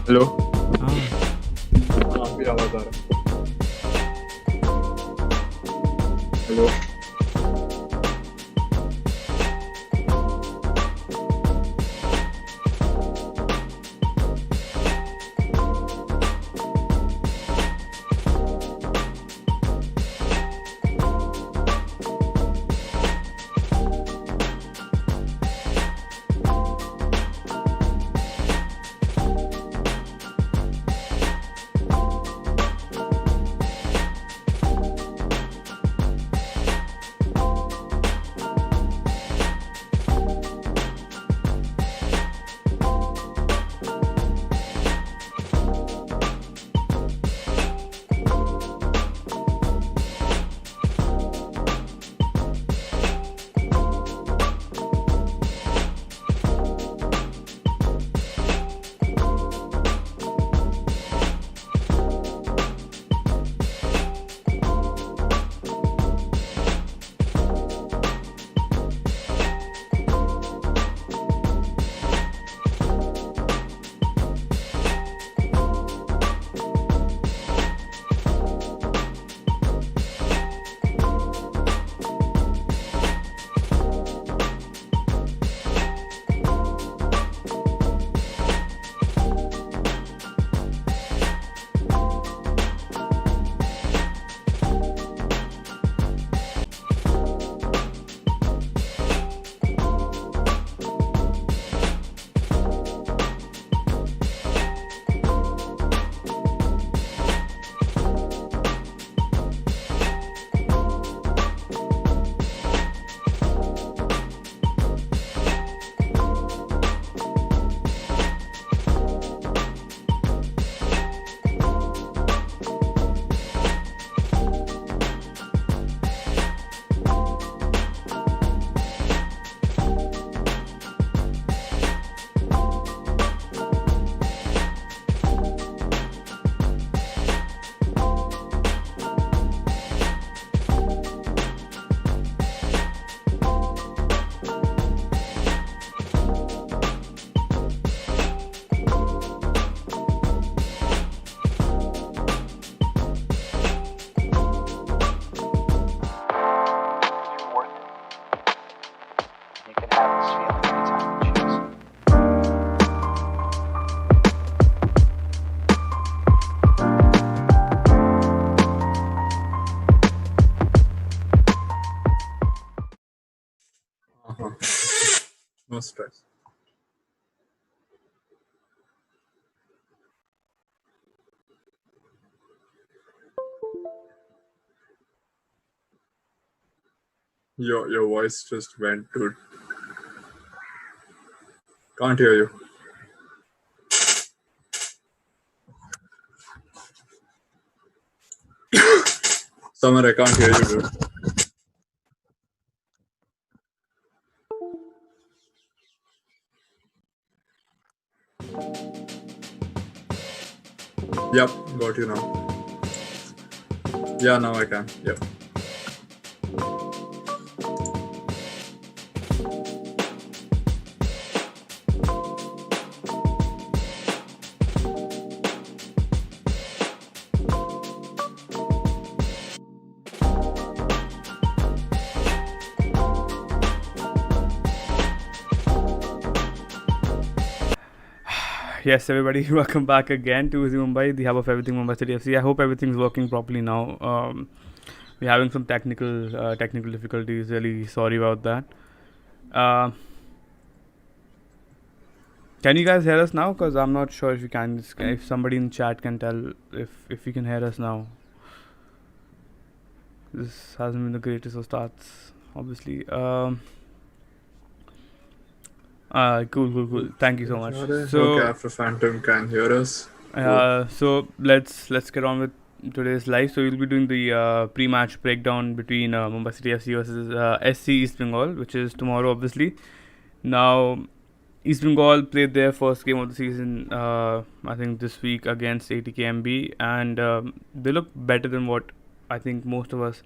Hello. हाँ। हाँ भी आवाज आ रहा है। Hello. You can have this feeling anytime you choose. हाँ, no stress. Your voice just went, dude. Can't hear you. Summer, I can't hear you, dude. Yep, got you now. Yeah, now I can. Yep. Yes, everybody, welcome back again to the Mumbai, the hub of everything Mumbai City FC. I hope everything's working properly now. We're having some technical difficulties. Really sorry about that. Can you guys hear us now? Because I'm not sure if you can. If somebody in chat can tell if you can hear us now. This hasn't been the greatest of starts, obviously. Cool. Thank you so much. Okay, after Phantom can hear us. So let's get on with today's live. So we'll be doing the pre-match breakdown between Mumbai City FC versus SC East Bengal, which is tomorrow, obviously. Now, East Bengal played their first game of the season, I think this week against ATKMB, and they look better than what I think most of us,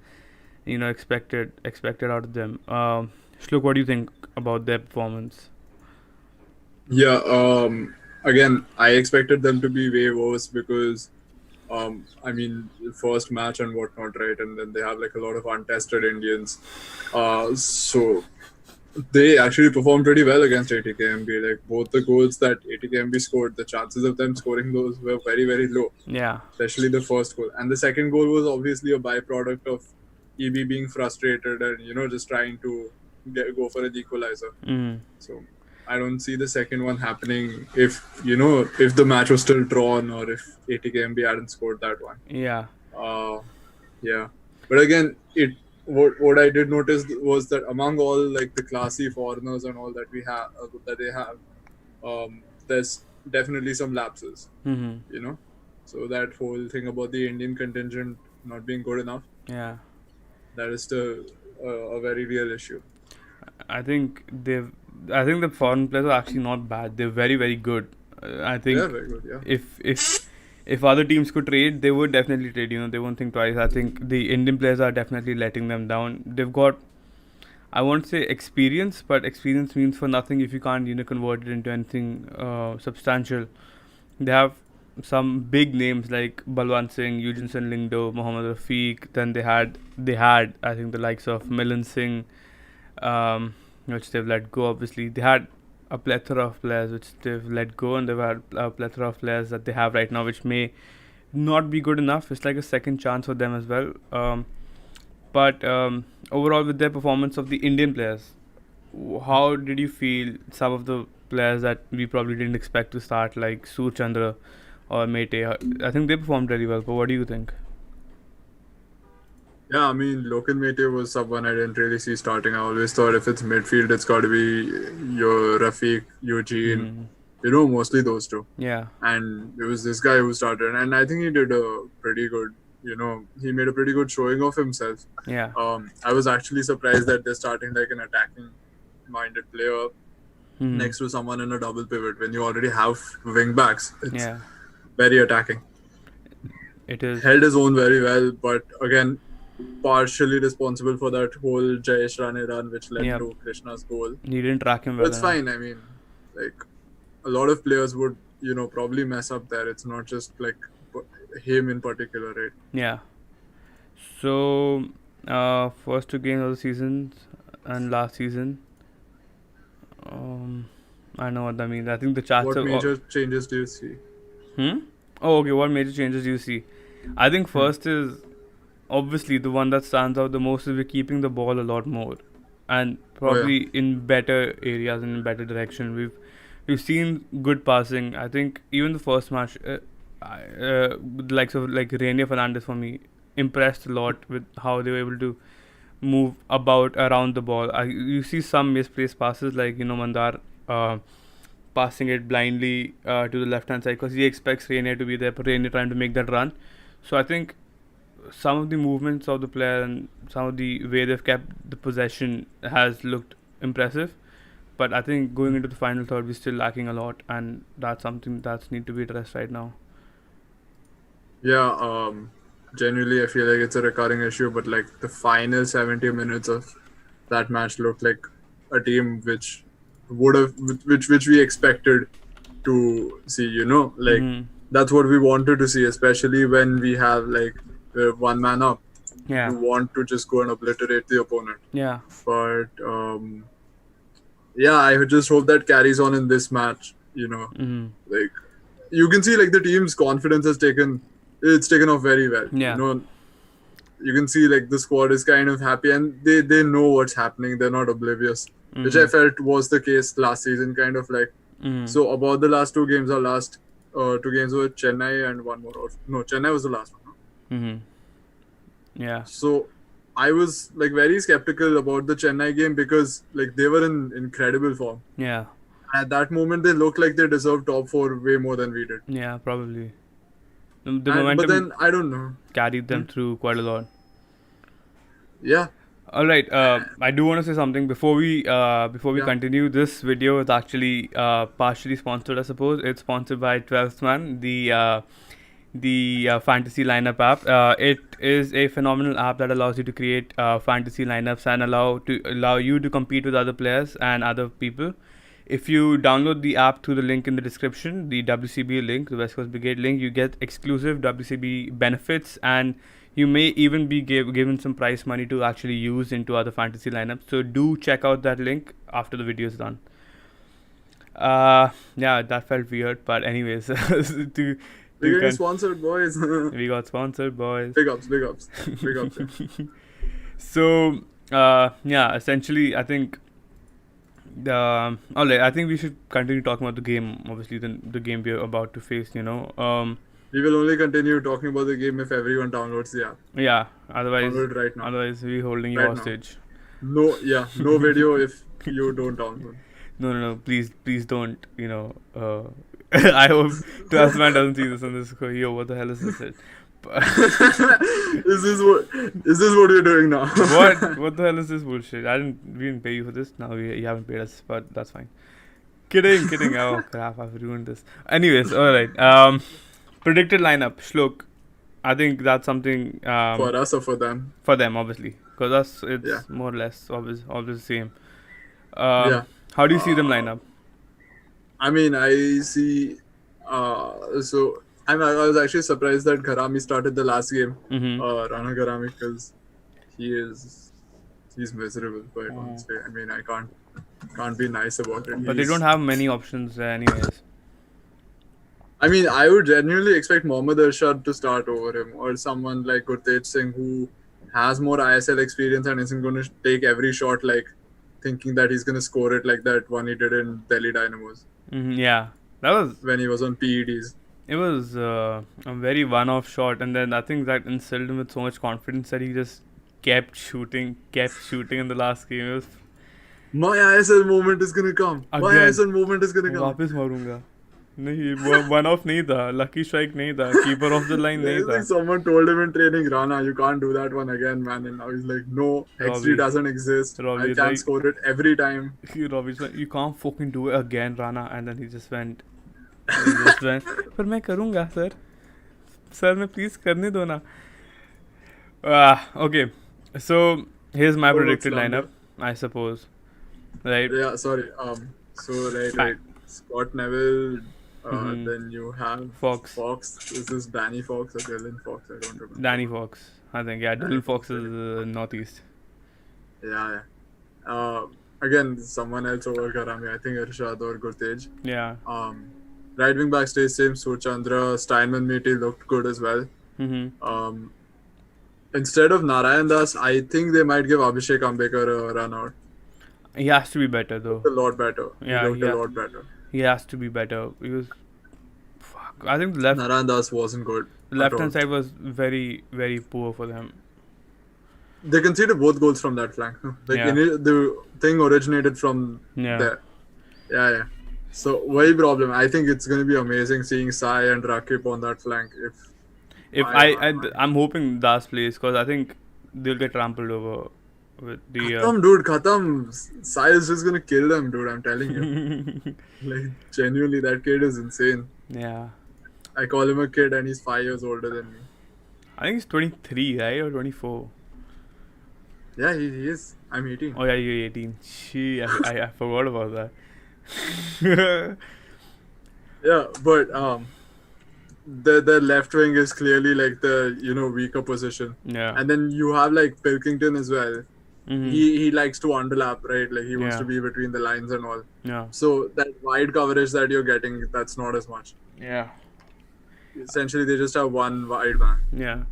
expected out of them. Shlok, what do you think about their performance? Yeah, again, I expected them to be way worse because, I mean, first match and whatnot, right? And then they have like a lot of untested Indians. So they actually performed pretty well against ATKMB. Like both the goals that ATKMB scored, the chances of them scoring those were very, very low. Yeah. Especially the first goal. And the second goal was obviously a byproduct of EB being frustrated and, just trying to go for an equalizer. Mm. So I don't see the second one happening if the match was still drawn or if ATKMB hadn't scored that one. Yeah. Yeah. But again, what I did notice was that among all like the classy foreigners and all that we have that they have, there's definitely some lapses. Mm-hmm. So that whole thing about the Indian contingent not being good enough, Yeah. that is still a very real issue. I think the foreign players are actually not bad. They're very, very good. I think Yeah, very good. Yeah. if other teams could trade, they would definitely trade. They won't think twice. I think the Indian players are definitely letting them down. They've got, I won't say experience, but experience means for nothing if you can't convert it into anything substantial. They have some big names like Balwant Singh, Eugene Lingdo, Mohammad Rafiq. Then they had I think the likes of Milan Singh, which they've let go. Obviously, they had a plethora of players which they've let go, and they've had a plethora of players that they have right now which may not be good enough. It's like a second chance for them as well. But overall, with their performance of the Indian players, how did you feel some of the players that we probably didn't expect to start, like Sur Chandra or Mete? I think they performed very well, but what do you think? Yeah, I mean, Lokan Mete was someone I didn't really see starting. I always thought if it's midfield, it's got to be your Rafiq, Eugene, mostly those two. Yeah. And it was this guy who started, and I think he did a pretty good, he made a pretty good showing of himself. Yeah. I was actually surprised that they're starting like an attacking-minded player next to someone in a double pivot when you already have wing backs. It's very attacking. It is. Held his own very well, but again, partially responsible for that whole Jayesh Rane run which led to Krishna's goal. He didn't track him well. That's fine. I mean, like a lot of players would, probably mess up there. It's not just like him in particular, right? Yeah. So, first two games of the season and last season. I know what that means. I think the charts. What major changes do you see? Oh, okay. What major changes do you see? I think first is obviously the one that stands out the most is we're keeping the ball a lot more, and probably in better areas and in better direction. We've seen good passing. I think even the first match, the likes of like Rainier Fernandez for me impressed a lot with how they were able to move about around the ball. You see some misplaced passes like Mandar passing it blindly to the left hand side because he expects Rainier to be there, but Rainier trying to make that run. So I think some of the movements of the player and some of the way they've kept the possession has looked impressive, but I think going into the final third we're still lacking a lot, and that's something that's need to be addressed right now. Yeah, genuinely I feel like it's a recurring issue, but like the final 70 minutes of that match looked like a team which we expected to see, that's what we wanted to see, especially when we have like one man up. Yeah. You want to just go and obliterate the opponent. Yeah. But I just hope that carries on in this match. Like you can see, like the team's confidence has taken off very well. Yeah. You can see like the squad is kind of happy and they know what's happening. They're not oblivious, which I felt was the case last season. Kind of like so about the last two games. Our last 2 games were Chennai and one more. No, Chennai was the last one. Yeah. So I was like very skeptical about the Chennai game because like they were in incredible form. Yeah. At that moment, they looked like they deserved top 4 way more than we did. Yeah, probably. The momentum but then I don't know. Carried them through quite a lot. Yeah. All right. I do want to say something before we continue. This video is actually partially sponsored, I suppose. It's sponsored by 12th Man, the fantasy lineup app. It is a phenomenal app that allows you to create fantasy lineups and allow you to compete with other players and other people. If you download the app through the link in the description, the WCB link, the West Coast Brigade link, you get exclusive WCB benefits, and you may even be given some prize money to actually use into other fantasy lineups. So do check out that link after the video is done. Yeah, that felt weird, but anyways, We're getting sponsored, boys. we got sponsored, boys. Big ups. Big ups. Yeah. So, yeah, essentially, I think alright, I think we should continue talking about the game. Obviously, the game we're about to face. We will only continue talking about the game if everyone downloads the app. Yeah. Otherwise, Download right now. Otherwise, we're holding you Right hostage. No video if you don't download. No. Please don't. I hope Trustman doesn't see this and this go, yo, what the hell is this? Is this what you're doing now? What the hell is this bullshit? We didn't pay you for this. Now you haven't paid us, but that's fine. Kidding. Oh crap, I've ruined this. Anyways, alright. Predicted lineup, Shlok. I think that's something For us or for them? For them, obviously. Because us, it's more or less always the same. How do you see them line up? I mean, I see. So I was actually surprised that Gharami started the last game. Rana Gharami, because he's miserable. But honestly, I mean, I can't be nice about it. But they don't have many options anyways. I mean, I would genuinely expect Mohammad Arshad to start over him, or someone like Gurtej Singh who has more ISL experience and isn't going to take every shot like thinking that he's going to score it like that one he did in Delhi Dynamos. Yeah, that was when he was on PEDs. It was a very one-off shot, and then I think that instilled him with so much confidence that he just kept shooting in the last game. It was, my ISL moment is gonna come. Again, my ISL moment is gonna come. वापस मारूंगा. नहीं, one-off नहीं था, lucky strike नहीं था, keeper off the line नहीं था. Like someone told him in training, Rana, you can't do that one again, man. And now he's like, no, XG doesn't exist. I can't score it every time. Robbie's like, you can't fucking do it again, Rana. And then he just went. पर मैं करूँगा sir मैं please करने दो ना. Okay, so here's my predicted lineup, I suppose, right? Yeah, sorry. So right. Scott Neville. Then you have Fox. Is this Danny Fox or Dylan Fox? I don't remember. Danny Fox, I think. Yeah, Dylan Fox is Northeast. Yeah. Again, someone else over Gharami. I think Arshad or Gurtej. Yeah. Right wing back stays same. Surchandra, Steinman Meaty looked good as well. Instead of Narayan Das, I think they might give Abhishek Ambekar a run out. He has to be better though. A lot better. Yeah, he looked a lot better. He has to be better. He was. I think the left. Narayan Das wasn't good. The left hand side was very, very poor for them. They conceded both goals from that flank. The thing originated from there. Yeah. So, very problem. I think it's going to be amazing seeing Sai and Rakip on that flank. I'm hoping Das plays because I think they'll get trampled over with the. Khatam. Sai is just going to kill them, dude. I'm telling you. Like, genuinely, that kid is insane. Yeah. I call him a kid and he's 5 years older than me. I think he's 23, right? Or 24. Yeah, he is. I'm 18. Oh, yeah, you're 18. Gee, I forgot about that. Yeah, but the left wing is clearly like the weaker position. Yeah. And then you have like Pilkington as well. He likes to underlap, right? Like he wants to be between the lines and all. Yeah. So that wide coverage that you're getting, that's not as much. Yeah. Essentially, they just have one wide man. Yeah.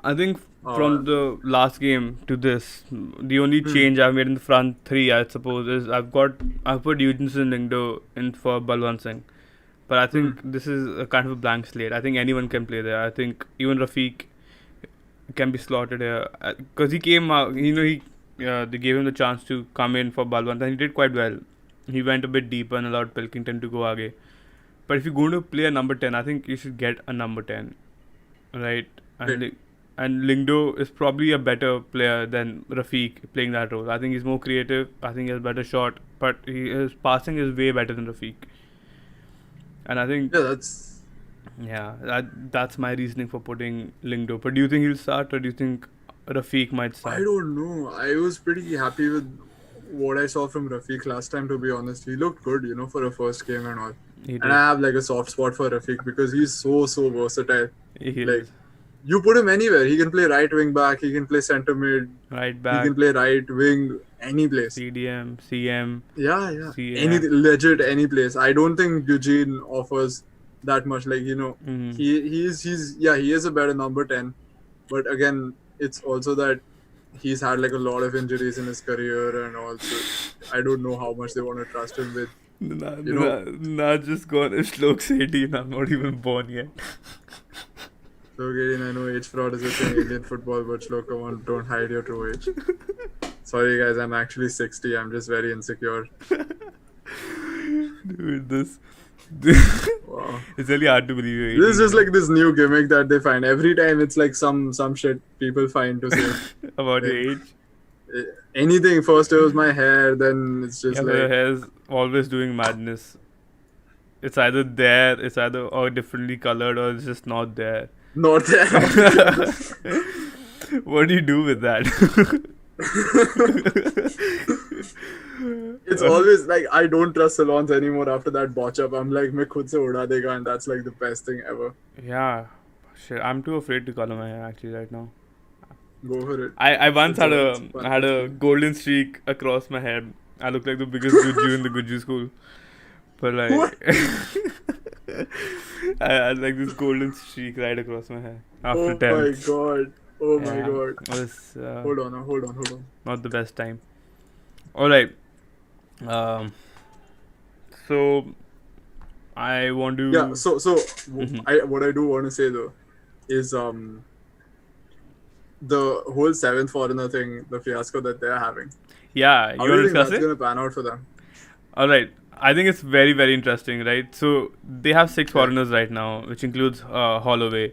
I think from the last game to this, the only change I've made in the front three, I suppose, is I've put Eugenson Lingdo in for Balwant Singh. But I think this is a kind of a blank slate. I think anyone can play there. I think even Rafiq can be slotted here. Because he came out, they gave him the chance to come in for Balwant and he did quite well. He went a bit deeper and allowed Pilkington to go aage. But if you're going to play a number 10, I think you should get a number 10. Right? And Lingdo is probably a better player than Rafiq playing that role. I think he's more creative. I think he has a better shot. But his passing is way better than Rafiq. And I think... that's my reasoning for putting Lingdo. But do you think he'll start or do you think Rafiq might start? I don't know. I was pretty happy with what I saw from Rafiq last time, to be honest, he looked good, for a first game and all. He And did. I have like a soft spot for Rafiq because he's so versatile. He Like, is. you put him anywhere, he can play right wing back, he can play center mid, Right he back, can play right wing, any place. CDM, CM, Yeah. CM. Legit any place. I don't think Eugene offers that much. Like, Mhm. he is a better number 10. But again, it's also that he's had like a lot of injuries in his career and also I don't know how much they want to trust him with. Nah, just gone. Shlok's 18. I'm not even born yet. So again, I know age fraud is a thing in Indian football, but Shlok, come on, don't hide your true age. Sorry guys, I'm actually 60. I'm just very insecure. Dude, this. Wow. It's really hard to believe you're 18. This is just like this new gimmick that they find. Every time it's like some shit people find to say. About your age. Anything. First it was my hair, then it's just Yeah, but your like hair's always doing madness. It's either there, it's either or differently colored, or it's just not there. not there. What do you do with that? It's always like I don't trust salons anymore after that botch up. I'm like, मैं खुद से उड़ा देगा, and that's like the best thing ever. Yeah, shit. I'm too afraid to color my hair actually right now. Go for it. I once It's had a- a it's fun. I had a golden streak across my head. I looked like the biggest Guju in the Guju school. But like, What? I had like this golden streak right across my head after Oh 10th. my god. Oh my Yeah, god. it was Hold on. not the best time. Alright. So I want to. Yeah. So Mhm. what I do want to say though is the whole seventh foreigner thing, the fiasco that they're having. Yeah, How you do want you to think discuss that's it? gonna pan out for them? Alright. I think it's very, very interesting, right? So they have 6 Yeah. foreigners right now, which includes Holloway.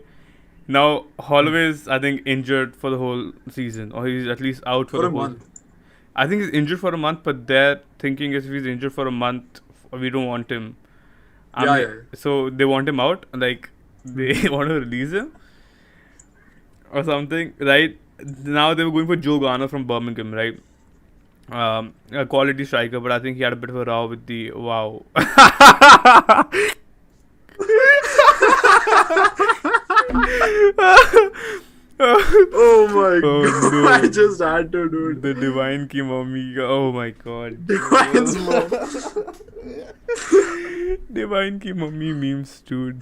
Now Holloway is, I think, injured for the whole season, or he's at least out for For the a whole. month. I think he's injured for a month, but their thinking is if he's injured for a month, we don't want him. Yeah. So they want him out, like they want to release him or something, right? Now they were going for Joe Garner from Birmingham, right? A quality striker, but I think he had a bit of a row with the wow. Oh my Oh, god. no. I just had to do it. The divine ki mummy. Oh my god. Divine's mom. Divine ki mummy memes, dude.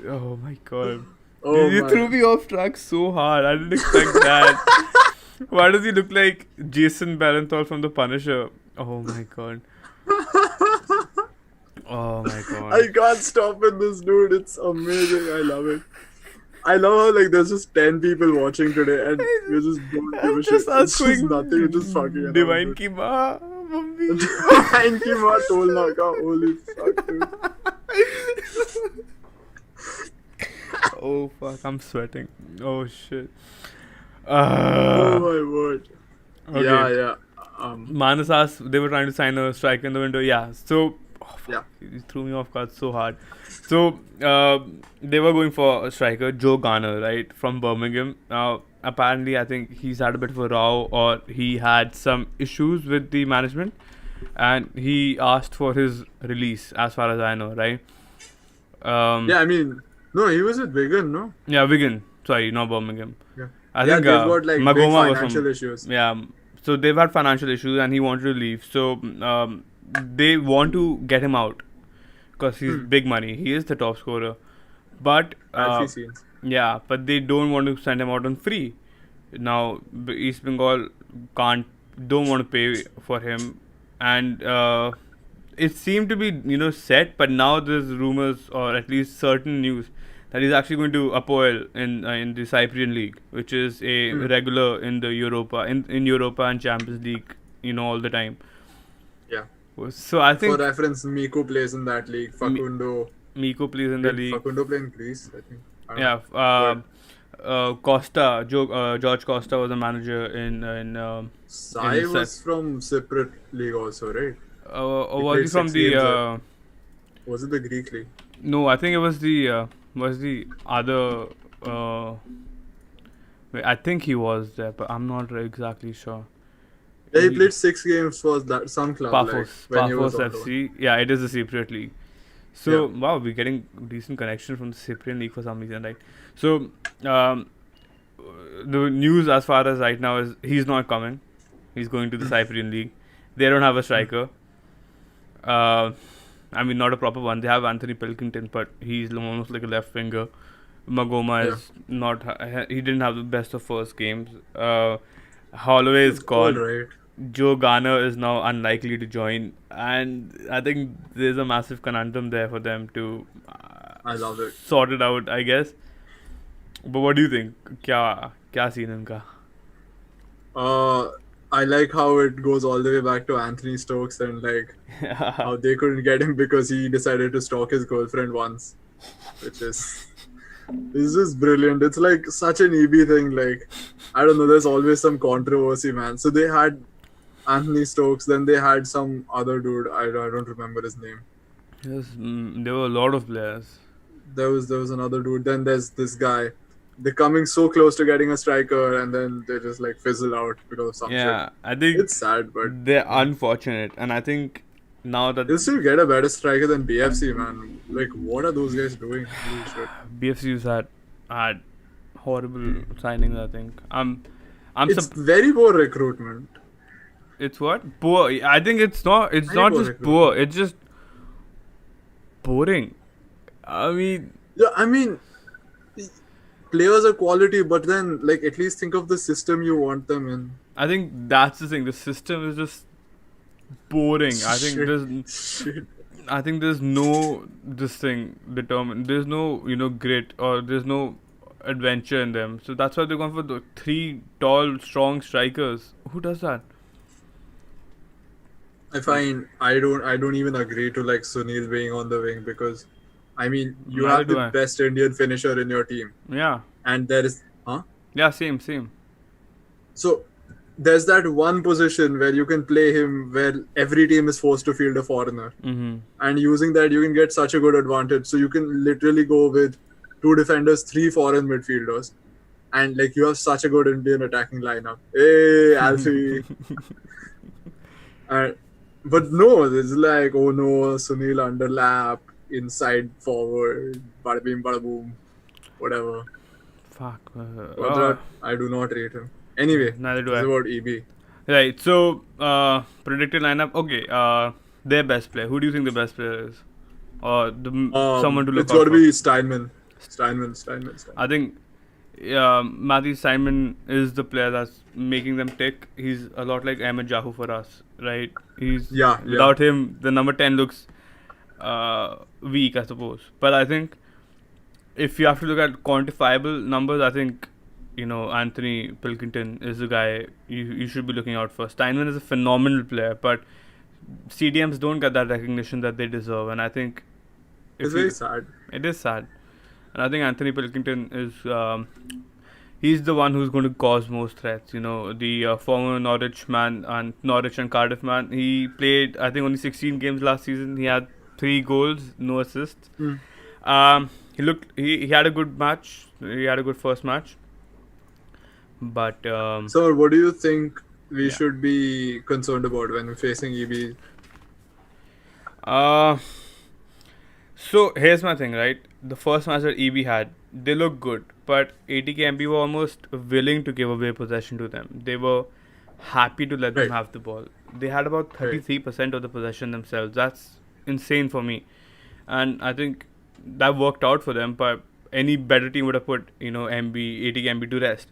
Oh my god. Oh You my. threw me off track so hard. I didn't expect that. Why does he look like Jason Barenthal from The Punisher? Oh my god. Oh my god. I can't stop with this dude. It's amazing. I love it. I love how like there's just 10 people watching today and we just don't give a shit. Just us It's just going nothing. We're just fucking around, Divine dude. ki ma, mummy. Divine ki maa tol na ka. Holy fuck, dude. Oh fuck, I'm sweating. Oh shit. Oh my word. Okay. Yeah. Manas asked, they were trying to sign a striker in the window. Yeah. So, Yeah. you threw me off guard so hard. So, they were going for a striker, Joe Garner, right, from Birmingham. Now, apparently, I think he's had a bit of a row or he had some issues with the management and he asked for his release, as far as I know, right? Yeah, I mean, no, he was with Wigan, no? Yeah, Wigan. Sorry, not Birmingham. Yeah. I Yeah, think they've got like big Magoma was financial from. issues. Yeah, so they've had financial issues and he wanted to leave. So they want to get him out because he's big money. He is the top scorer. But Alfie scenes. yeah, but they don't want to send him out on free. Now East Bengal don't want to pay for him, and it seemed to be set. But now there's rumors or at least certain news that he's actually going to Apoel in the Cyprian League, which is a regular in the Europa in Europa and Champions League, all the time. Yeah. So I think For reference, Miko plays in that league. Facundo. Miko plays in the Did league. Facundo play in Greece, I think. I don't know. Yeah. Costa, George Costa was a manager in Sai in was from Cypriot league also, right? or He was he played from 6 the games there. Was it the Greek league? no, I think it was the other wait, I think he was there, but I'm not exactly sure. Yeah, he played 6 games for that some club like when he was Paphos on loan. FC. Yeah, it is the Cypriot league. So Yeah. wow, we're getting decent connection from the Cyprian league for some reason, right? So um, the news as far as right now is he's not coming. He's going to the Cyprian league. They don't have a striker. Uh, I mean, not a proper one. They have Anthony Pilkington, but he's almost like a left winger. Magoma Yeah. is not. He didn't have the best of first games. Holloway is It's all gone. right. Joe Garner is now unlikely to join, and I think there's a massive conundrum there for them to I love it. sort it out, I guess. But what do you think? क्या scene इनका? I like how it goes all the way back to Anthony Stokes and like how they couldn't get him because he decided to stalk his girlfriend once, which is just brilliant. It's like such an EB thing. Like I don't know. There's always some controversy, man. So they had Anthony Stokes, then they had some other dude. I don't remember his name. Yes, there were a lot of players. There was another dude. Then there's this guy. They're coming so close to getting a striker, and then they just like fizzle out because of some Yeah, shit. I think It's sad, but they're unfortunate, and I think now that they'll still get a better striker than BFC, man. Like, what are those guys doing? Holy shit. BFC's had horrible signings, I think. I'm It's very poor recruitment. It's what? Poor. I think it's not. It's Very not poor just recruitment. poor. It's just boring. I mean, Yeah, I mean, players are quality, but then like at least think of the system you want them in. I think that's the thing. The system is just boring. I think Shit. there's. Shit. I think there's no this thing determined. There's no grit, or there's no adventure in them. So that's why they're going for the 3 tall, strong strikers. Who does that? I don't even agree to like Sunil being on the wing because I mean you Neither have do the I. best Indian finisher in your team Yeah. and there is Yeah. Same. so there's that one position where you can play him where every team is forced to field a foreigner Mm-hmm. and using that you can get such a good advantage. So you can literally go with 2 defenders, 3 foreign midfielders, and like you have such a good Indian attacking lineup. Hey, Alfie. But no, it's like, oh no, Sunil underlap, inside forward, bada bing, bada boom, whatever. Fuck. But that, I do not rate him. Anyway, Neither do it's I. about EB. Right. So, predicted lineup. Okay. Their best player. Who do you think the best player is? Or someone to look It's out got to for? be Steinman. Steinman. I think Matthew Simon is the player that's making them tick. He's a lot like Ahmed Jahu for us, right? Yeah. Without him, the number 10 looks weak, I suppose. But I think if you have to look at quantifiable numbers, I think Anthony Pilkington is the guy you should be looking out for. Steinman is a phenomenal player, but CDMs don't get that recognition that they deserve, and I think It's very sad. it is sad. And I think Anthony Pilkington is he's the one who's going to cause most threats. The former Norwich and Cardiff man. He played, I think, only 16 games last season. He had 3 goals, no assists. He had a good match. He had a good first match. But So, what do you think we Yeah. should be concerned about when we're facing EB? So here's my thing, right? The first match that EB had, they looked good, but ATKMB were almost willing to give away possession to them. They were happy to let them Right. have the ball. They had about 33% of the possession themselves. That's insane for me, and I think that worked out for them. But any better team would have put ATKMB to rest.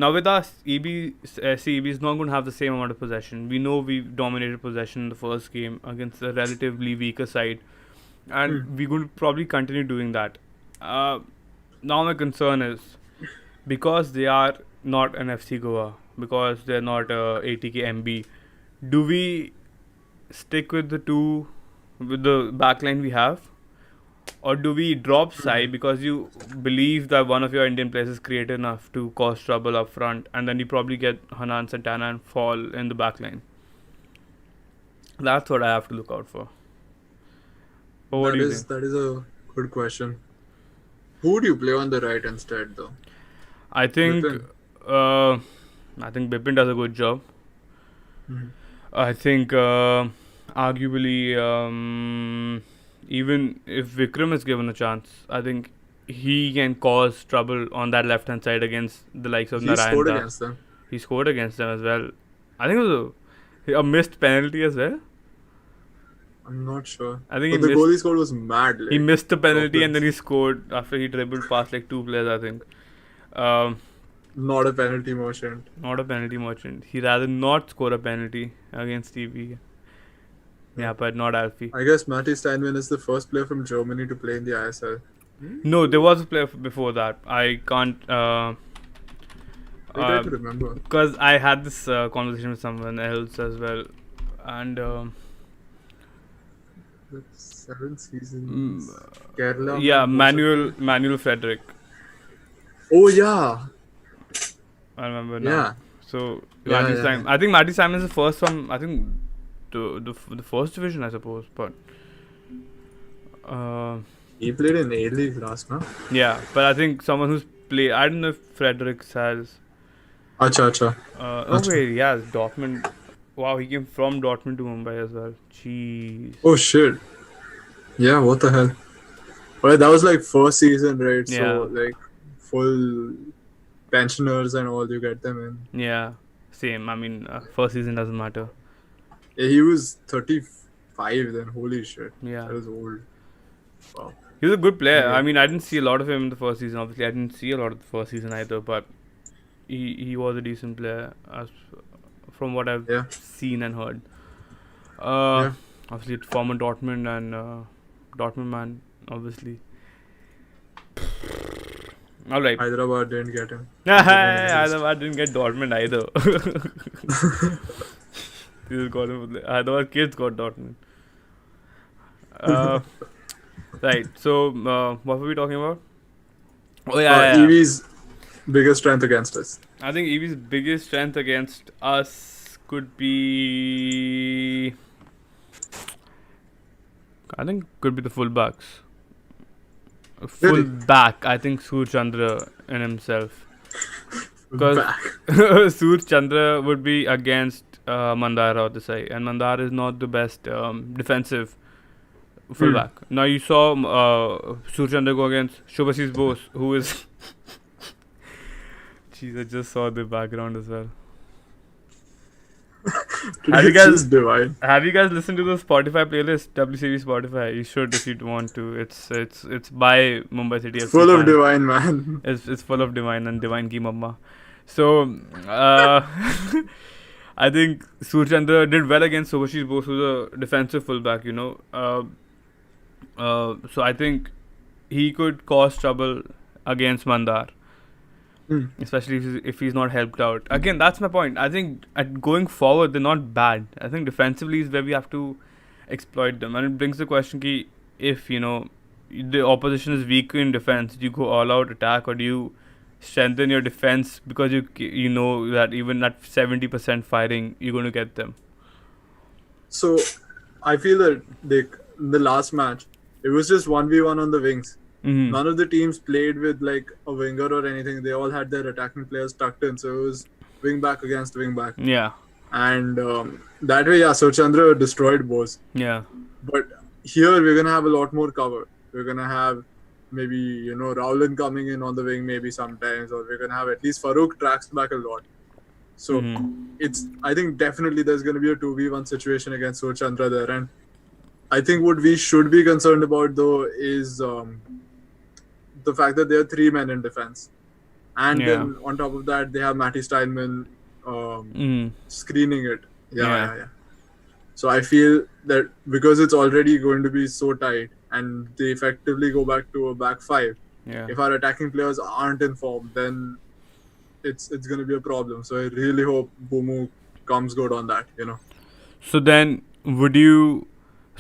Now with us, EB is not going to have the same amount of possession. We know we dominated possession in the first game against a relatively weaker side, and we're going to probably continue doing that. Now my concern is because they are not an FC Goa, because they're not ATK MB. Do we stick with the backline we have? Or do we drop Sai because you believe that one of your Indian players is creative enough to cause trouble up front, and then you probably get Hanan Santana and fall in the backline? That's what I have to look out for. But what do you think? That is a good question. Who do you play on the right instead, though? I think Bipin. Bipin does a good job. I think arguably, even if Vikram is given a chance, I think he can cause trouble on that left hand side against the likes of He scored Narayan Das. against them. He scored against them as well. I think it was a missed penalty as well. I'm not sure. I think But the goal he scored was mad. Like, he missed the penalty and then dropped he scored after he dribbled past like 2 players, I think. Not a penalty merchant. Not a penalty merchant. He rather not score a penalty against TV. Yeah, but not Alfie. I guess Matty Steinman is the first player from Germany to play in the ISL. No, there was a player before that. I can't. I try to remember. Because I had this conversation with someone else as well, and The 7 seasons. Kerala. yeah, was Manuel Frederick. Oh yeah. I remember now. Yeah. So Yeah, Matty yeah, Simon. I think Matty Simon is the first from, I think, the first division, I suppose. But He played in A-League last, no? yeah, but I think someone who's played. I don't know if Fredericks has. Acha. Okay, yeah, Dortmund. Wow, he came from Dortmund to Mumbai as well. Jeez. Oh shit. Yeah, what the hell? Alright, that was like first season, right? Yeah. So like full pensioners and all, you get them in. Yeah, same. I mean, first season doesn't matter. Yeah, he was 35 then. Holy shit. Yeah. That was old. Wow. He was a good player. Yeah. I mean, I didn't see a lot of him in the first season. Obviously, I didn't see a lot of the first season either. But he was a decent player, as from what I've Yeah. seen and heard. Yeah. Obviously, former Dortmund and Dortmund man. Obviously. All right. Hyderabad didn't get him. I didn't get Dortmund either. These got him. Hyderabad kids got Dortmund. Right. So, what were we talking about? Oh yeah. Evie's biggest strength against us. I think Evie's biggest strength against us could be. Could be the fullbacks. Really? Fullback, I think Surj Chandra in himself. Because Back. Surj Chandra would be against Mandara on the side, and Mandara is not the best defensive fullback. Now you saw Surj Chandra go against Shubhasish Bose, who is. Jeez, I just saw the background as well. Have you It's guys- just divine. Have you guys listened to the Spotify playlist, WCV Spotify? You should if you want to. It's by Mumbai City FC Full of fans. divine, man. It's full of divine and divine ki mamma. So I think Surj Chandra did well against Subhashish Bose, who's a defensive fullback. So I think he could cause trouble against Mandar. Especially if he's not helped out. Again, that's my point. I think going forward, they're not bad. I think defensively is where we have to exploit them. And it brings the question, ki if, the opposition is weak in defense, do you go all out attack or do you strengthen your defense because you know that even at 70% firing, you're going to get them? So, I feel that in the last match, it was just 1v1 on the wings. Mm-hmm. None of the teams played with like a winger or anything. They all had their attacking players tucked in. So it was wing back against wing back. Yeah. And that way, yeah, so Chandra destroyed Bose. Yeah. But here we're going to have a lot more cover. We're going to have maybe, Rowland coming in on the wing maybe sometimes. Or we're going to have at least Farouk tracks back a lot. So I think definitely there's going to be a 2v1 situation against Sur Chandra there. And I think what we should be concerned about though is the fact that there are 3 men in defense. And then on top of that, they have Matty Steinman screening it. Yeah. So I feel that because it's already going to be so tight and they effectively go back to a back 5, if our attacking players aren't in form, then it's going to be a problem. So I really hope Bumu comes good on that, So then, would you...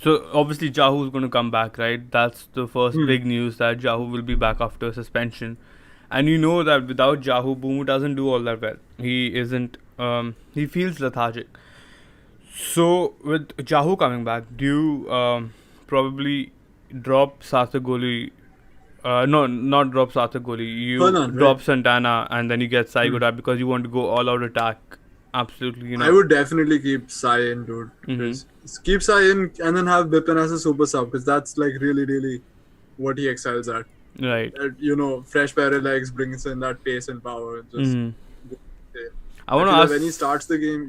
So obviously Jahu is going to come back, right? That's the first big news, that Jahu will be back after suspension. And you know that without Jahu, Bumu doesn't do all that well. He isn't... he feels lethargic. So with Jahu coming back, do you probably drop Sathagoli? No, not drop Sathagoli. You drop Santana and then you get Saigoda because you want to go all out attack absolutely, I would definitely keep Sai in, dude. Because keep Sai in and then have Bipin as a super sub, because that's like really, really what he excels at. right. Fresh pair of legs brings in that pace and power. And just I want to feel ask. that when he starts the game,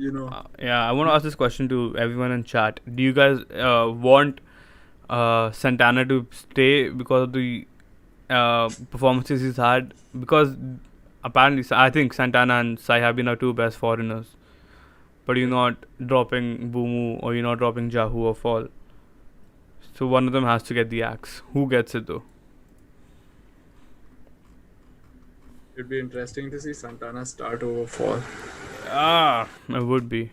I want to ask this question to everyone in chat. Do you guys want Santana to stay because of the performances he's had? Because apparently, I think Santana and Sai have been our two best foreigners. But you're not dropping Boomu or you're not dropping Jahu or Fall. So one of them has to get the axe. Who gets it though? it'd be interesting to see Santana start over Fall. It would be.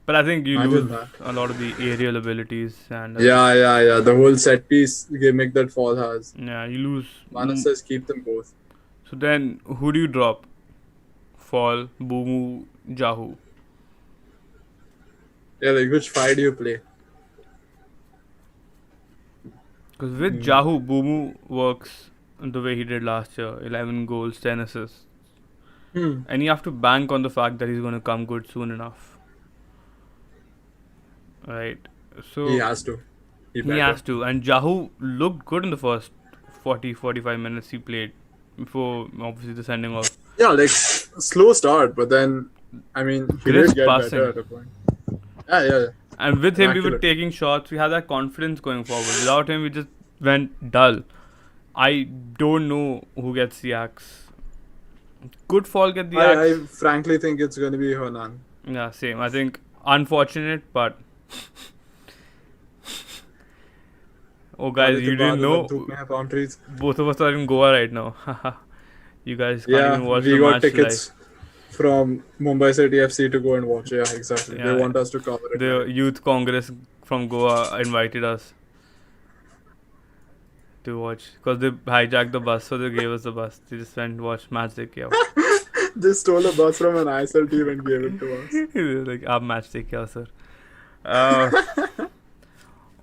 But I think you Imagine lose that. a lot of the aerial abilities and Yeah. The whole set piece gimmick that Fall has. yeah, you lose. Mana says keep them both. So then, who do you drop? Fall, Boomu, Jahu. Yeah, like which five do you play? Because with Jahu, Boomu works the way he did last year. 11 goals, 10 assists. And you have to bank on the fact that he's going to come good soon enough. Right. So He has to. He has to. And Jahu looked good in the first 40-45 minutes he played before obviously the sending off. Yeah, like slow start, but then he Crisp did get passing. better at a point. Yeah. And with him, we were Immaculate. taking shots. We had that confidence going forward. Without him, we just went dull. I don't know who gets the axe. Could Fall get the axe? I frankly think it's going to be Hernan. Yeah, same. I think unfortunate, but oh guys, you didn't know. Palm trees. Both of us are in Goa right now. You guys can't Yeah, even watch we the got match tickets from Mumbai City FC to go and watch. Yeah, exactly. Yeah. They want us to cover it. The Youth Congress from Goa invited us to watch because they hijacked the bus, so they gave us the bus. They just went and watched match. They came. They stole a bus from an ISL team and gave it to us. Like, "Aap match dekhe, sir."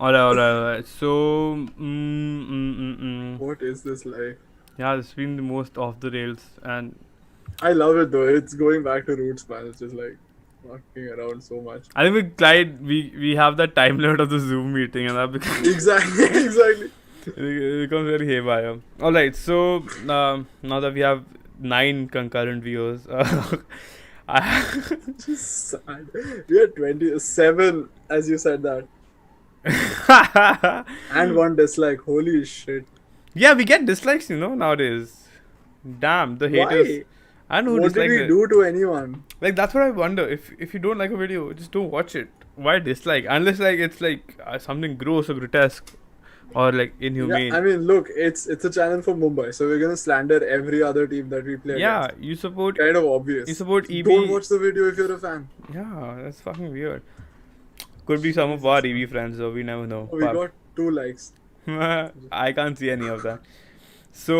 Alright. So, What is this like? yeah, it's been the most off the rails, and I love it though. It's going back to roots, man. It's just like walking around so much. I think with Clyde, we have that time limit of the Zoom meeting, and that becomes Exactly. it becomes very haywire. Alright, so now that we have 9 concurrent viewers, Just sad. We had 27 as you said that. And one dislike. Holy shit. yeah, we get dislikes, nowadays. Damn, the haters. Why? I know who What did dislikes we it. do to anyone? Like, that's what I wonder. If you don't like a video, just don't watch it. Why dislike? Unless like it's like something gross or grotesque or like inhumane. Yeah, look, it's a channel for Mumbai, so we're gonna slander every other team that we play Yeah, against. you support. Kind of obvious. You support EB. Don't watch the video if you're a fan. Yeah, that's fucking weird. Could be some of our EB friends, though. We never know. Oh, we got 2 likes. I can't see any of that. So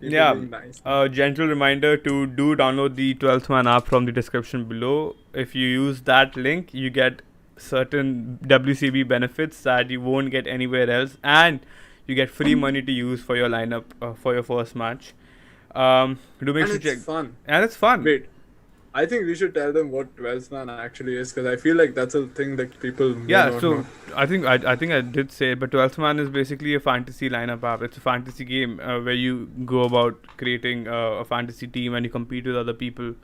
People yeah, being nice. a gentle reminder to do download the 12th Man app from the description below. If you use that link, you get certain WCB benefits that you won't get anywhere else, and you get free money to use for your lineup for your first match. Do make sure And to check. it's fun. And it's fun. Wait, I think we should tell them what 12th man actually is, because I feel like that's a thing that people may Yeah, not so know. I think I did say it, but 12th Man is basically a fantasy lineup app. It's a fantasy game where you go about creating a fantasy team and you compete with other people.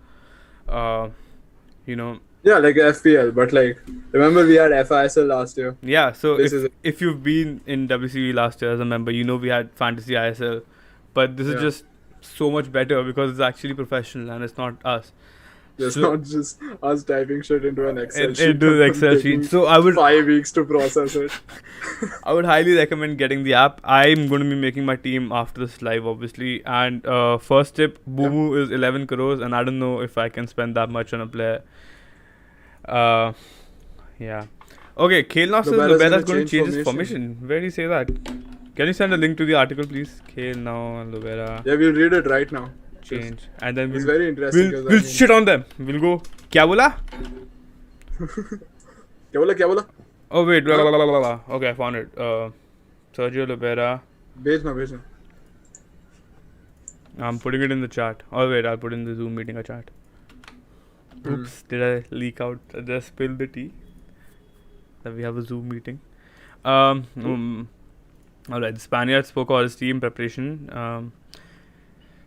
Yeah, like FPL, but like, remember we had FISL last year. Yeah, so This is if you've been in WCV last year as a member, we had fantasy ISL, but this is Yeah. just so much better because it's actually professional and it's not us. It's So- not just us typing shit into an Excel sheet. Into the Excel taking sheet. So I would 5 weeks to process it. I would highly recommend getting the app. I'm going to be making my team after this live, obviously. And first tip, Boomu is 11 crores, and I don't know if I can spend that much on a player. Yeah. Okay, Kale now says Lobera's Lobera's gonna going to change his formation. formation. Where do you say that? Can you send a link to the article, please? Kale now and Lobera Yeah, we'll read it right now. change. And then It's we'll, very interesting. we'll, 'cause we'll shit on them. We'll go, Kya bola? Kya bola? Oh, wait. Blah, blah, blah, blah, blah. Okay, I found it. Sergio Lobera. Bhejna. I'm putting it in the chat. Oh, wait. I'll put it in the Zoom meeting chat. Oops, did I leak out? Did I spill the tea? That we have a Zoom meeting. Alright, the Spaniard spoke about his team preparation.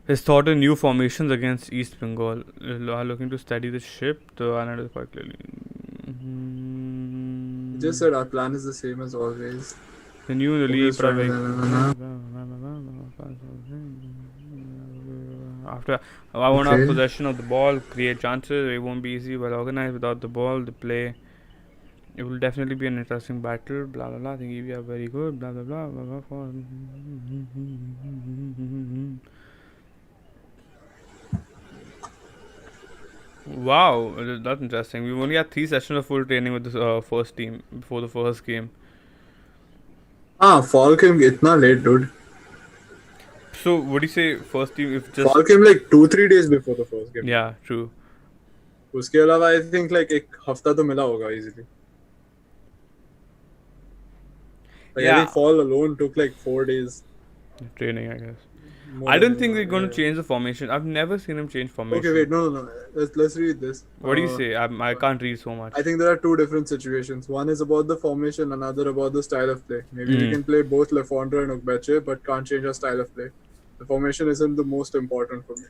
His thought on new formations against East Bengal. Are looking to steady the ship. The Anand is quite clearly. Just said our plan is the same as always. The new in the league. After I want to have possession of the ball, create chances. It won't be easy, well organized without the ball. The play. It will definitely be an interesting battle. Blah blah blah. I think we are very good. Blah blah blah. Blah, blah, blah. Wow, that's interesting. We only had 3 sessions of full training with the first team before the first game. Fall came itna late, dude. So, what do you say? First team, if just Fall came like 2-3 days before the first game. yeah, true. उसके अलावा I think like एक हफ्ता तो मिला होगा easily. Like I think fall alone took like 4 days. Training, I guess. I don't think they're going to change the formation. I've never seen him change formation. Okay, wait, no. Let's read this. What do you say? I can't read so much. I think there are 2 different situations. One is about the formation, another about the style of play. Maybe we can play both Lefondre and Ugbeche, but can't change our style of play. The formation isn't the most important for me.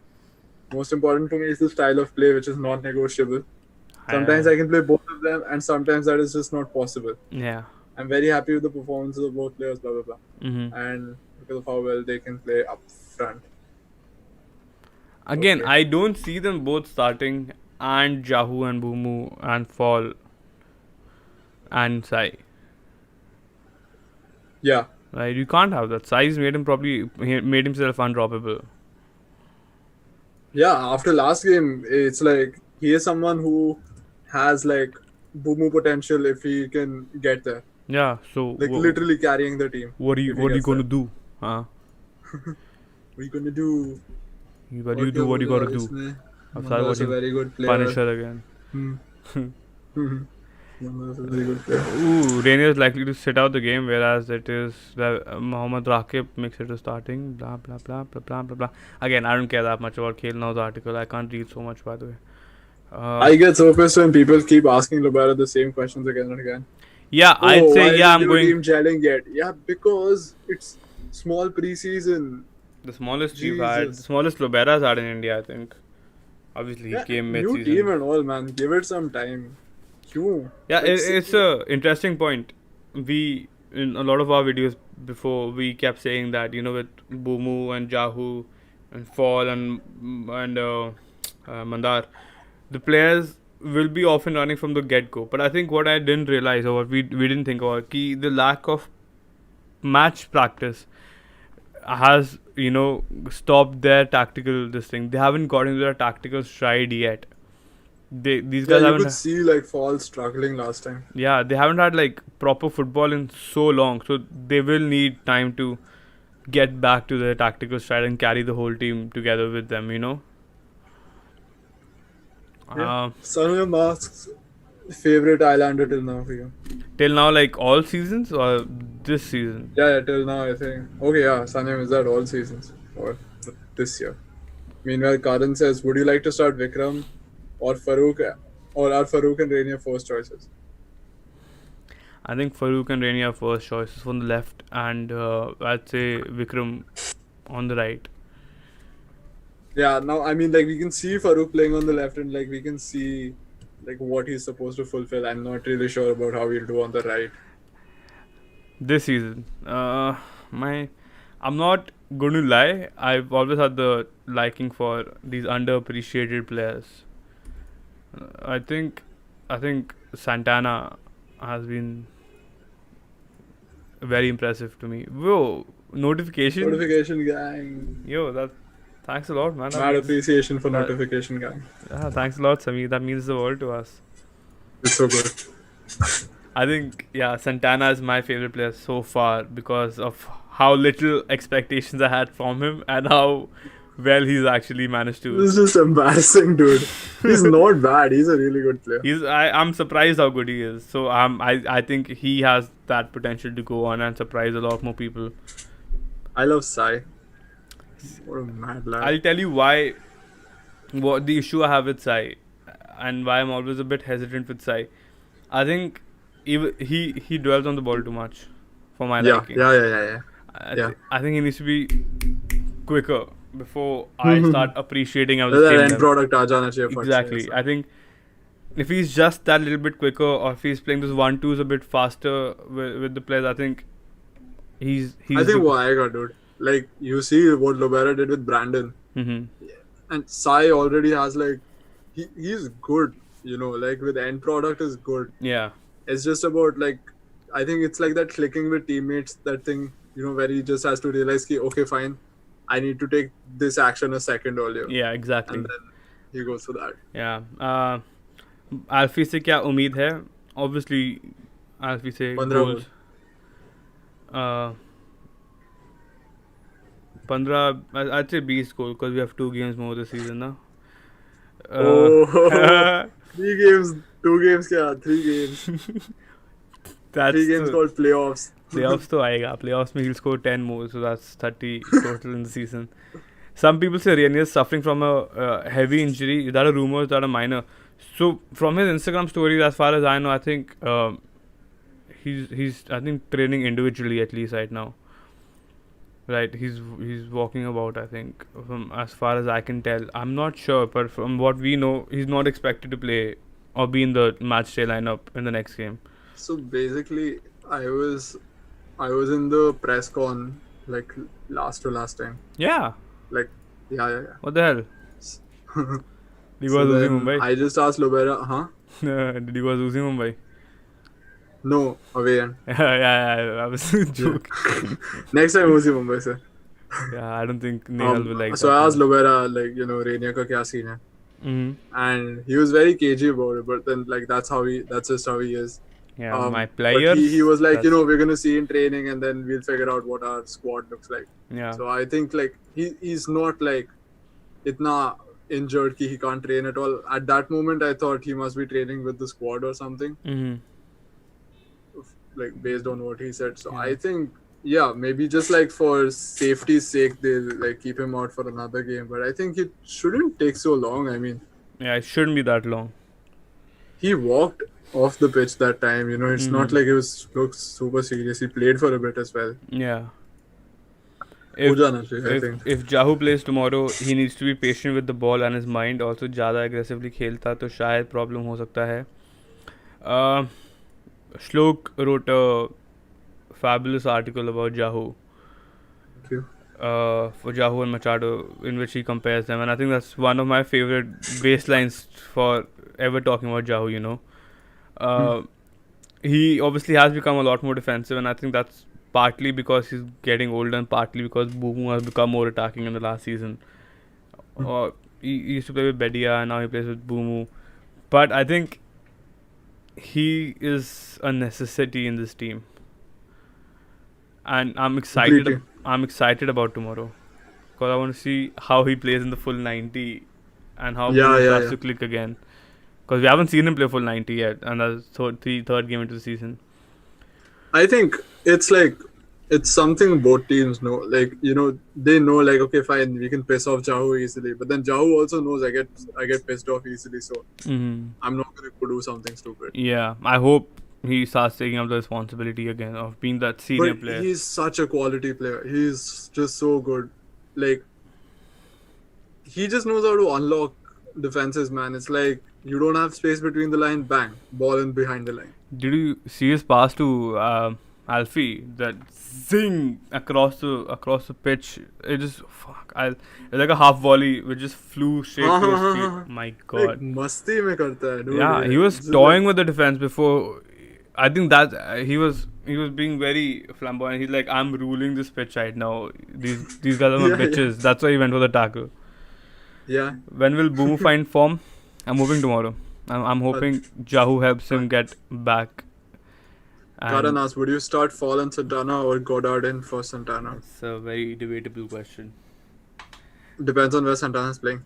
Most important for me is the style of play, which is non-negotiable. Sometimes I can play both of them, and sometimes that is just not possible. Yeah. I'm very happy with the performances of both players, blah, blah, blah. And because of how well they can play up front. Again, I don't see them both starting, and Jahu and Bumu and Fall and Sai. Yeah. Right, you can't have that. Sai's made himself undroppable. Yeah, after last game, it's like he is someone who has like Bumu potential if he can get there. Yeah, so like literally carrying the team. What are you gonna do? Huh? What are you gonna do? You gotta do what you gotta do. That's a very good player. Punisher again. That's a very good player. Ooh, Rainier is likely to sit out the game, whereas it is Mohammad Rakib makes it to starting. Blah blah blah blah blah blah blah. Again, I don't care that much about Khel Now's article. I can't read so much, by the way. I get so pissed when people keep asking Lobera the same questions again and again. Yeah, I'd say yeah. I'm going. Team gelling yet? Yeah, because it's small preseason. The smallest we've had, the smallest Lobera's had in India, I think. Obviously, he came mid-season. New team and all, man. Give it some time. Yeah, it's a interesting point. We, in a lot of our videos before, we kept saying that, you know, with Bumu and Jahu and Fall and Mandar, the players will be often running from the get-go. But I think what I didn't realize, or what we didn't think about, the lack of match practice has, you know, stopped their tactical thing. They haven't got into their tactical stride yet. These guys haven't. You could see like Fall struggling last time. Yeah, they haven't had like proper football in so long, so they will need time to get back to their tactical stride and carry the whole team together with them. You know. Yeah. Son Mask's favorite Islander till now for you? Till now, like all seasons or this season? Yeah, till now I think. Okay, yeah, Sanyam is that all seasons or this year. Meanwhile, Karan says, would you like to start Vikram or Farouk, or are Farouk and Rainier first choices? I think Farouk and Rainier are first choices from the left, and I'd say Vikram on the right. Yeah, now I mean, like we can see Farouk playing on the left, and like we can see like what he's supposed to fulfill. I'm not really sure about how he'll do on the right. This season, I'm not going to lie. I've always had the liking for these underappreciated players. I think Santana has been very impressive to me. Whoa, notification gang. Yo, thanks a lot, man. Mad appreciation for notification gang. Yeah, thanks a lot, Sami. That means the world to us. It's so good. I think Santana is my favorite player so far because of how little expectations I had from him and how well he's actually managed to. This is just embarrassing, dude. He's not bad. He's a really good player. I'm surprised how good he is. So I think he has that potential to go on and surprise a lot more people. I love Sai. What a mad lad. I'll tell you why. What the issue I have with Sai. and why I'm always a bit hesitant with Sai. I think he dwells on the ball too much, for my Yeah, liking. yeah. Yeah. I think he needs to be quicker before I start appreciating how this That game end level. product aa jana chahiye fat se Exactly. aisa. I think if he's just that little bit quicker, or if he's playing those 1-2s a bit faster with the players, I think he's I think wo aayega, dude. Like, you see what Lobera did with Brandon. Mm-hmm. And Sai already has, like, he's good, you know, like, with end product is good. Yeah. It's just about, like, I think it's like that clicking with teammates, that thing, you know, where he just has to realize, ki, okay, fine, I need to take this action a second earlier. Yeah, exactly. And then he goes for that. Yeah. Alfie से क्या उम्मीद है? Obviously, Alfie से 15 goals. 15, I'd say 20 goals because we have 2 games more this season now. Oh, 3 games, 2 games, kya? 3 games. That's 3 games called playoffs. playoffs तो आएगा. Playoffs में he'll score 10 more, so that's 30 total in the season. Some people say Renier is suffering from a heavy injury. That are rumors, that are minor. So from his Instagram stories, as far as I know, I think he's I think training individually at least right now. Right, he's walking about. I think from as far as I can tell, I'm not sure, but from what we know, he's not expected to play or be in the match day lineup in the next game. So basically, I was in the press con, like, last time. Yeah. Like, yeah. What the hell? Did you So was losing then Mumbai? I just asked Lobera, huh? Did you was losing Mumbai? No, away end. Yeah, I was joking. Next time we'll see Mumbai, sir. Yeah, I don't think Nehal will like So that. I asked Lobera, like, you know, Renia ka kya scene hai? Mm-hmm. And he was very cagey about it, but then, like, that's just how he is. Yeah, my But players. he was like, you that's- know, we're gonna see in training, and then we'll figure out what our squad looks like. Yeah. So I think, like, he's not like itna injured ki he can't train at all. At that moment, I thought he must be training with the squad or something, Mm-hmm. like, based on what he said. So Yeah. I think, yeah, maybe just like for safety's sake, they'll like keep him out for another game. But I think it shouldn't take so long. I mean, Yeah, it shouldn't be that long. he walked off the pitch that time. You know, it's not like he looked super serious. He played for a bit as well. Yeah. हो जाना चाहिए, I if, think. if Jahu plays tomorrow, he needs to be patient with the ball and his mind. Also, ज़्यादा aggressively खेलता तो शायद problem हो सकता है. Shlok wrote a fabulous article about Jahu. Thank you. For Jahu and Machado, in which he compares them, and I think that's one of my favorite baselines for ever talking about Jahu. You know, he obviously has become a lot more defensive, and I think that's partly because he's getting older, and partly because Bumu has become more attacking in the last season. He used to play with Bedia, and now he plays with Bumu. But I think he is a necessity in this team, and I'm excited. Completely. I'm excited about tomorrow because I want to see how he plays in the full 90 and how he starts to click again. Because we haven't seen him play full 90 yet, and that's third game into the season. I think it's like, it's something both teams know. Like, you know, they know, like, okay, fine, we can piss off Jahu easily. But then Jahu also knows I get pissed off easily, so I'm not going to do something stupid. Yeah, I hope he starts taking up the responsibility again of being that senior But player. he's such a quality player. He's just so good. Like, he just knows how to unlock defenses, man. It's like, you don't have space between the line, bang, ball in behind the line. Did you see his pass to Alfie? That zing across the pitch. It just it's like a half volley which just flew straight to his feet. My God. Like, masti mein karta hai, dude. Yeah, he was Just toying with the defense before. I think that he was being very flamboyant. He's like, I'm ruling this pitch right now. These guys are my bitches. That's why he went for the tackle. Yeah. When will Boomo find form? I'm hoping tomorrow. I'm hoping Jahu helps him get back. Karan asked, would you start Fall and Santana or Goddard in for Santana? It's a very debatable question. Depends on where Santana is playing.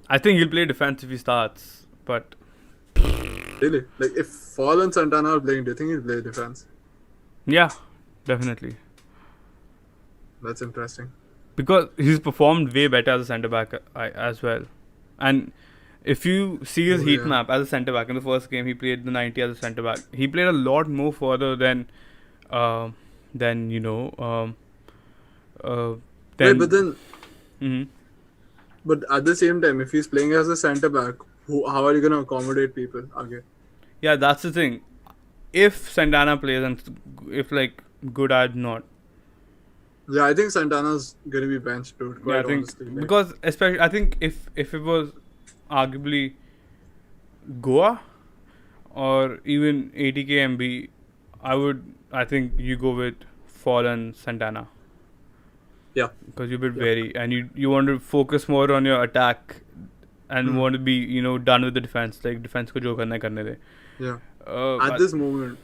I think he'll play defense if he starts, but Really? Like, if Fall and Santana are playing, do you think he'll play defense? yeah, definitely. That's interesting. Because he's performed way better as a centre back as well. And If you see his Oh, heat yeah. map as a centre back in the first game, he played the 90 as a centre back. He played a lot more further uh, than you know, uh, Right, but than. then, Mhm. but at the same time, if he's playing as a centre back, how are you going to accommodate people? Okay. Yeah, that's the thing. If Santana plays and if like Goddard not, Yeah, I think Santana's going to be benched, dude, yeah, I quite think honestly. because especially I think if it was arguably Goa or even ATKMB, I think you go with Fallen Santana. Yeah. Because you're a bit Yeah. wary and you want to focus more on your attack and want to be done with the defense, like defense ko jo karna hai karne de. Yeah. At this moment,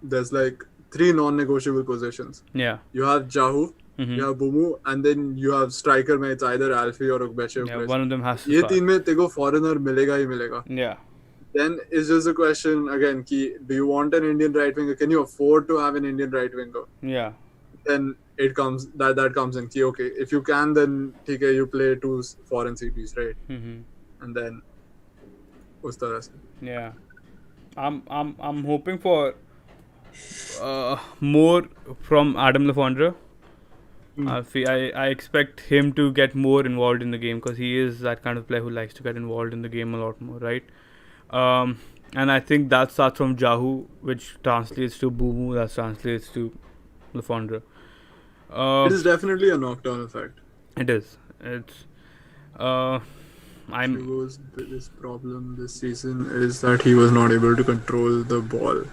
there's like 3 non-negotiable positions. Yeah. You have Jahu, you have Bumu, and then you have striker mein it's either Alfie or Ogbeche. Yeah, one of them has to ये start. 3 में तेरे को foreigner मिलेगा ही मिलेगा. Yeah. Then it's just a question again कि do you want an Indian right winger? Can you afford to have an Indian right winger? Yeah. Then it comes that comes in कि okay, if you can, then ठीक है, you play 2 foreign CPs, right? And then उस तरह से. Yeah. I'm hoping for more from Adam Lafondra. I expect him to get more involved in the game because he is that kind of player who likes to get involved in the game a lot more, right? And I think that starts from Jahu, which translates to Bumu, that translates to Lafondra. It is definitely a knockdown effect. It is. It's. Hugo's biggest problem this season is that he was not able to control the ball.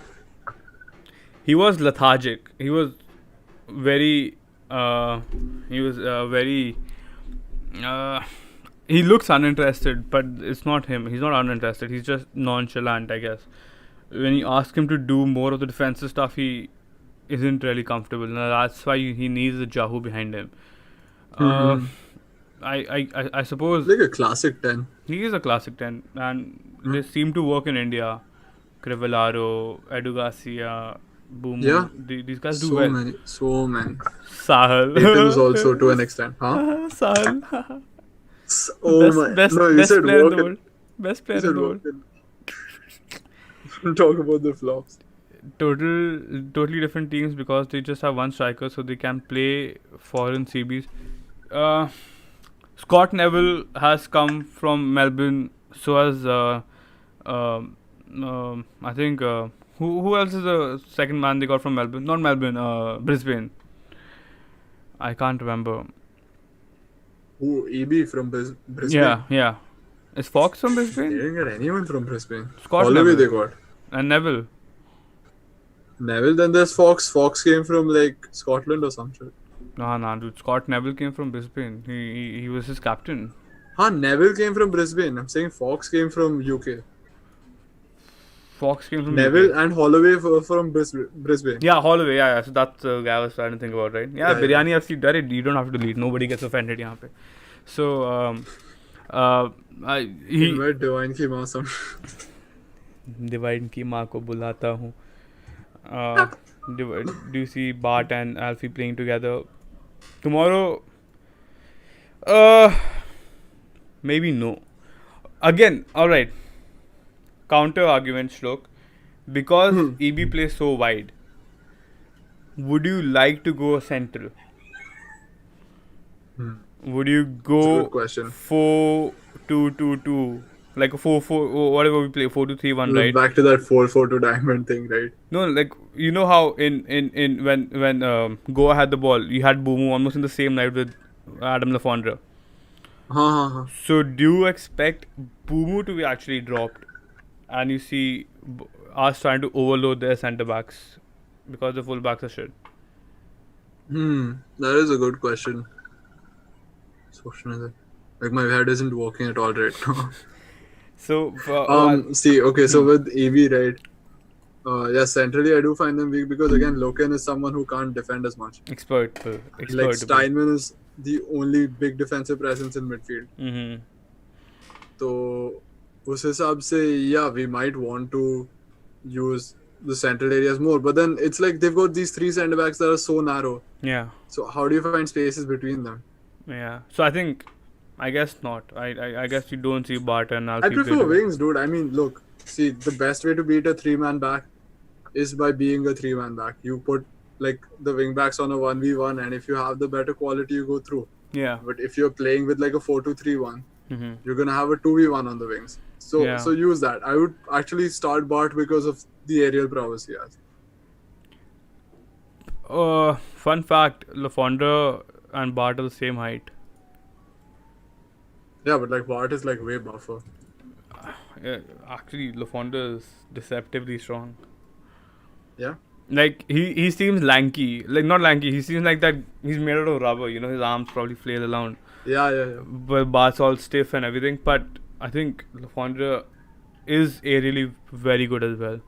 He was lethargic. He was very. Very. He looks uninterested, but it's not him. He's not uninterested. He's just nonchalant, I guess. When you ask him to do more of the defensive stuff, he isn't really comfortable. And that's why he needs a Jahu behind him. I suppose like a classic 10. He is a classic 10, and they seem to work in India. Crivellaro, Edu Garcia, Boom. Yeah. These guys do so well. So many. Sahal. Tatum's also to an extent. Huh? Sahal. Best player in the world. Best player in the world. Talk about the flops. Totally different teams because they just have one striker, so they can play foreign CBs. Scott Neville has come from Melbourne. So has I think who else is the second man they got from Melbourne? Not Melbourne. Brisbane. I can't remember. Who? EB from Brisbane? Yeah. Is Fox from Brisbane? They didn't get anyone from Brisbane. Scott Neville Neville. They got. And Neville. Then there's Fox. Fox came from like Scotland or some shit. Nah, dude. Scott Neville came from Brisbane. He was his captain. Neville came from Brisbane. I'm saying Fox came from UK. Fox came from Neville UK. and Holloway from Brisbane. Yeah, Holloway. Yeah. So that's the guy I was trying to think about, right? Yeah, Biryani FC. Direct. You don't have to lead. Nobody gets offended here. So Invite Divine की माँ some. Divine की माँ को बुलाता हूँ. Do you see Bart and Alfie playing together tomorrow? Maybe no. Again, all right. Counter argument, Shlok. Because EB plays so wide, would you like to go central? Would you go 4-2-2-2, like a 4-4, whatever we play, 4-2-3-1, right? Back to that 4-4-2 diamond thing, right? No, like you know how in when Goa had the ball, you had Bumu almost in the same night with Adam Lafondra. So do you expect Bumu to be actually dropped, and you see us trying to overload their centre backs because the full backs are shit? That is a good question. Like my head isn't working at all right now. So so with EB, right? Centrally I do find them weak because again Loken is someone who can't defend as much. Expert. Like Steinman is the only big defensive presence in midfield. So उस हिसाब से we might want to use the central areas more, but then it's like they've got these 3 centre backs that are so narrow. Yeah. So how do you find spaces between them? Yeah. So I think I guess not. I guess you don't see Barton. I prefer wings, dude. I mean, look, see, the best way to beat a 3-man back is by being a 3-man back. You put like the wing backs on a 1v1, and if you have the better quality, you go through. Yeah. But if you're playing with like a 4-2-3-1, Mm-hmm. you're gonna have a 2v1 on the wings. So Yeah. so use that. I would actually start Bart because of the aerial prowess he has. Fun fact: LaFondra and Bart are the same height. Yeah, but like Bart is like way buffer. Actually, LaFondra is deceptively strong. Yeah. Like he seems lanky. Like not lanky. He seems like that. He's made out of rubber. You know, his arms probably flail around. Yeah. But Bart's all stiff and everything. But I think LaFondra is aerially very good as well.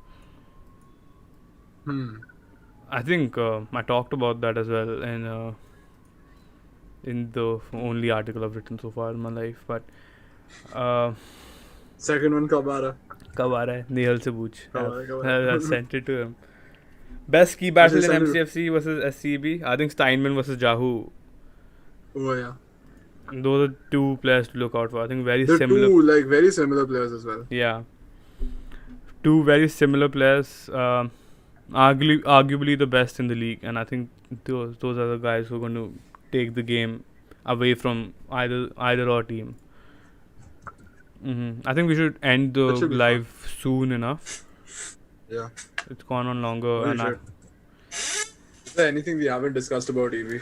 I think I talked about that as well in the only article I've written so far in my life. But second one कब आ रहा? कब आ रहा है? Nehal से पूछ. कब आ रहा? I sent it to him. Best key battle in send it. MCFC versus SCB. I think Steinman versus Jahu. Oh yeah. Those are two players to look out for. I think very They're similar. two like very similar players as well. Yeah. Two very similar players. Arguably the best in the league, and I think those are the guys who are going to take the game away from either or team. I think we should end the That should be live soon enough. Yeah. It's gone on longer. We And should. Is there anything we haven't discussed about EV?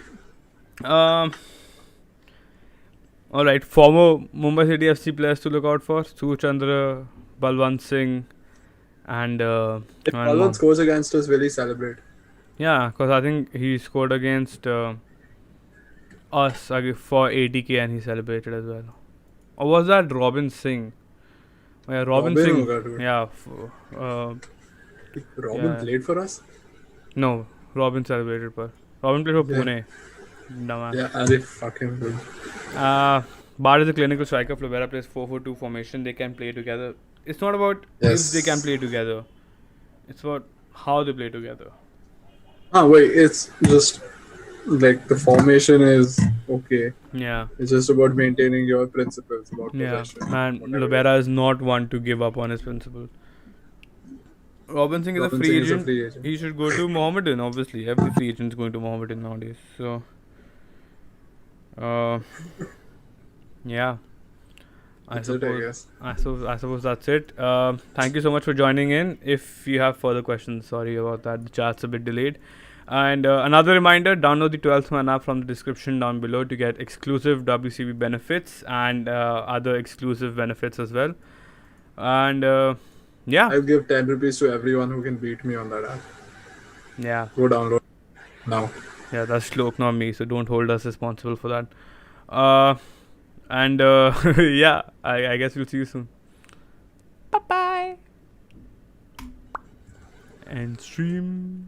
All right, former Mumbai City FC players to look out for: Surchandra, Balwant Singh, and If Balwant scores against us, will he celebrate? yeah, because I think he scored against us for 80k and he celebrated as well. Or was that Robin Singh? Yeah, Robin Singh. होगा, dude. Yeah. Robin Yeah. played for us? No, Robin celebrated for. Robin played for Yeah. Pune. Dumbass. Yeah, I fuck him, dude. Bart is a clinical striker. Flobera plays 4-4-2 formation. They can play together. It's not about Yes. if they can play together. It's about how they play together. Wait, it's just like the formation is okay. Yeah. It's just about maintaining your principles about Yeah. possession. And whatever. Lobera is not one to give up on his principle. Robin Singh is a Robin free Singh is a agent. free agent. He should go to Mohammedan, obviously. Every free agent is going to Mohammedan nowadays. So, yeah. That's it, I guess. I suppose that's it. Thank you so much for joining in. If you have further questions, sorry about that. The chat's a bit delayed. And another reminder, download the 12th Man app from the description down below to get exclusive WCB benefits and other exclusive benefits as well. And yeah. I'll give 10 rupees to everyone who can beat me on that app. Yeah. Go download now. Yeah, that's Shlok, not me. So don't hold us responsible for that. And yeah, I guess we'll see you soon. Bye-bye. And stream.